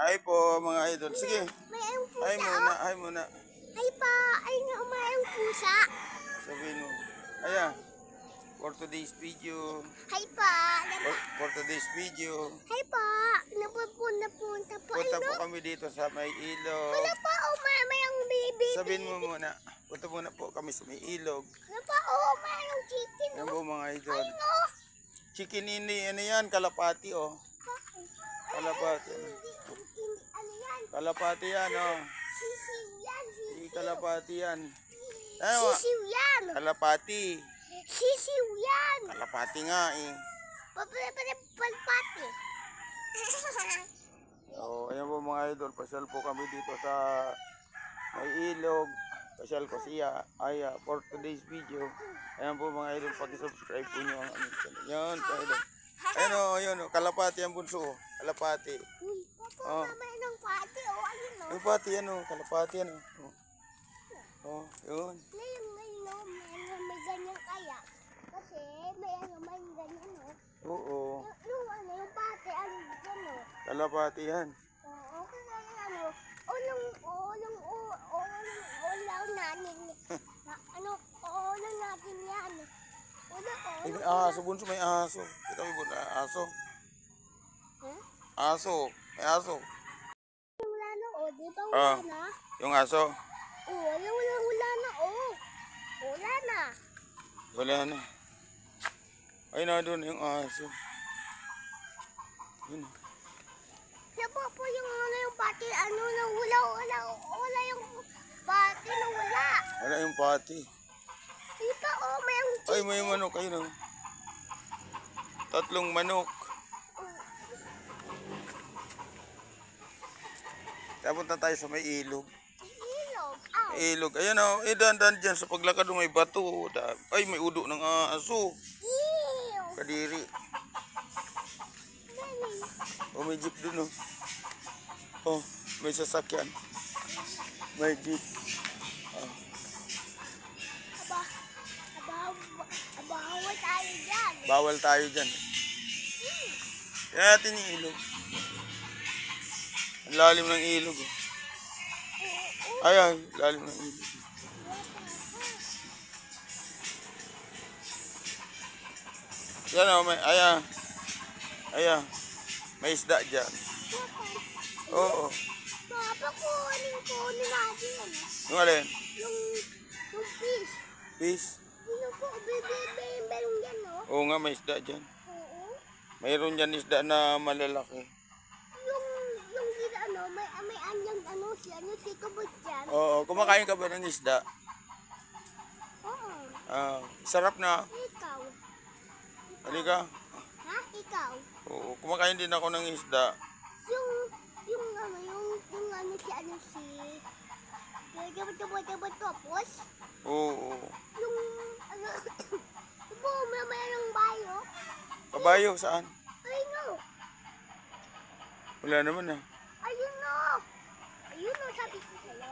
Hi po mga idol. Sige. May ang pusa, Hi muna, hi muna. Ay pa, ay nga, may ang pusa. Sabihin mo. Aya. For today's video. Hay pa, For today's video. hay pa, napunta po. Punta po kami dito sa may ilog. Wala pa, may ang baby. Sabihin mo muna. Punta muna po kami sa may ilog. Wala pa, may ang chicken. Yan po mga idol. Ay no. Chicken ini, ano yan? Kalapati oh. Kalapati. Ano yan? Kalapati yan oh. Sisiw yan. Hindi kalapati yan. Ano? Sisiw yan. Kalapati. Sisiw yan. Kalapati nga eh. Palpati. So, ayan po mga idol, pasyal po kami dito sa may ilog. Pasyal ko siya. For today's video. Ayan po mga idol, pag-subscribe po nyo ang aming channel. Yan po idol. Ayan o, yun o, kalapati ang bunso. Kalapati. Uy, papa, may ng pati. Ayun no. Yung pati yan o, kalapati yan o. Oh, yun. Ngayon, may ganyan kaya. Kasi may ganyan no. Oo, Yung pati, ano. kalapati yan. Oo, kasi ulang natin. Ulang natin yan. Ay, may aso, bunso, may aso. Kita mo bunso, aso. Huh? Aso, may aso. Wala na, di ba Ah. wala na? Yung aso. Wala na, Wala na. Wala na. Ay na doon yung aso. Yun. Siya po yung yung pati, wala yung pati na wala. Wala yung pati. Dito, may ang Ay, may manok. Ayun o. 3 manok. Punta tayo sa may ilog. ilog. Ilog. Ayan o. Dandan dyan sa paglakad may bato. Ay, may udo ng aso. Ew. Kadiri. Galing. Oh, may jeep dun o. Oh, may sasakyan. May jeep. Bawal tayo dyan. Bawal tayo dyan. Kaya natin yung ilog. Ang lalim ng ilog. Oh. Ay, lalim ng ilog. Yan o, may isda dyan. Oo. Papa, kunin natin. Yung alin? Yung fish. Fish? Yung po, meron yan, no? Oo nga, may isda dyan. Oo. Mayroon dyan isda na malalaki. Yung may anyang, si Kubot dyan. Oo, kumakain ka ba ng isda? Oo. Sarap na. Ikaw. Halika. Ha? Ikaw? Oo, kumakain din ako ng isda. Yung tapos, Oo. yung, po, mayroong bayo. Kabayo, saan? Ay, no. Wala naman ah. Ayun, no. Ayun, no, sabi ko sa'yo.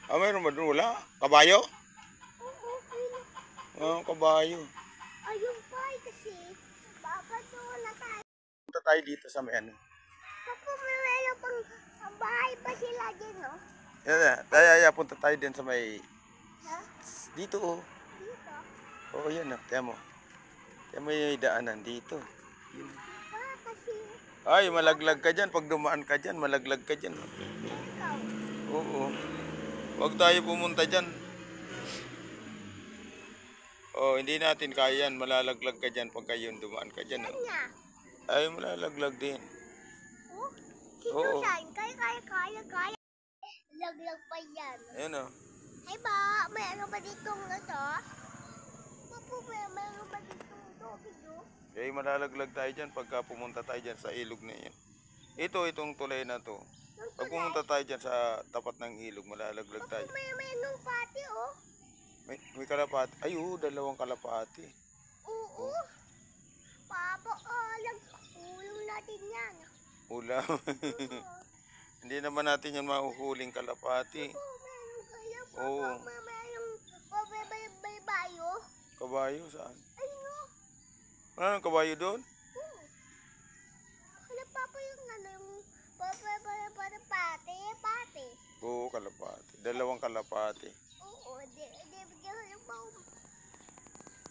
Mayroon ba doon? Wala? Kabayo? Oo, ayun. Oo, kabayo. Ayun pa, kasi, babato na tayo. Punta tayo dito sa may ano. Ako, mayroon pang bahay pa sila din, no? Punta tayo din sa may... Ha? Dito oh. Dito? Oo, yan oh. Tiyan mo. Tiyan mo yung daanan dito. Yun. Kasi, Ay, malaglag ka dyan. Pag dumaan ka dyan, malaglag ka dyan. ikaw. Oo. Huwag tayo pumunta dyan. Oh, hindi natin kaya yan. Malalaglag ka dyan pag kayo dumaan ka dyan. Oh. Kanya. Ay, malalaglag din. Oh, sino Oo. yan? Kaya. Laglag pa yan. Ayun oh. Ay ba, may ano ba ditong ito? Papo, may ano ba ditong tubig, no? Kaya malalaglag tayo dyan pagka pumunta tayo dyan sa ilog na yan. Itong tulay na to. Pag pumunta tayo dyan sa tapat ng ilog, malalaglag tayo. Papo, may anong pati, oh. May kalapati. Ay, oo, 2 kalapati. Oo. Papo, ulong natin yan. Ulam. Hindi naman natin yan mahuhuling kalapati. Papo, meron kaya, Oo. Papo, may bayo. Kabayo, saan? Ay, no. Wala nang kabayo doon? Ano, Papa, yung Papa, Dalawang kalapati. Oo, bigyan ko yung bawang.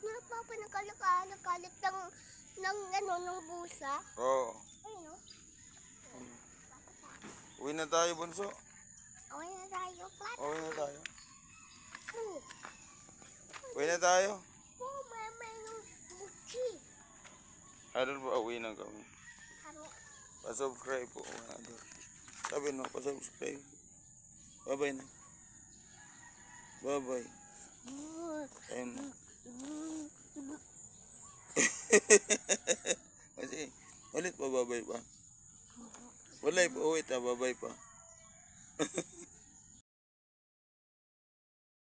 Napapa nakalit ng ano, ng busa. Oo. Ayun o. Uwi na tayo, bunso. Okay na tayo, Pat. Uwi na tayo. Oo. Uwi na tayo. Oo, may yung buchi. Idol po, uwi na kami. Ano? Pa-subscribe po, mga idol. Sabi no, pa-subscribe. Bye-bye na. Bye-bye. Ayun na.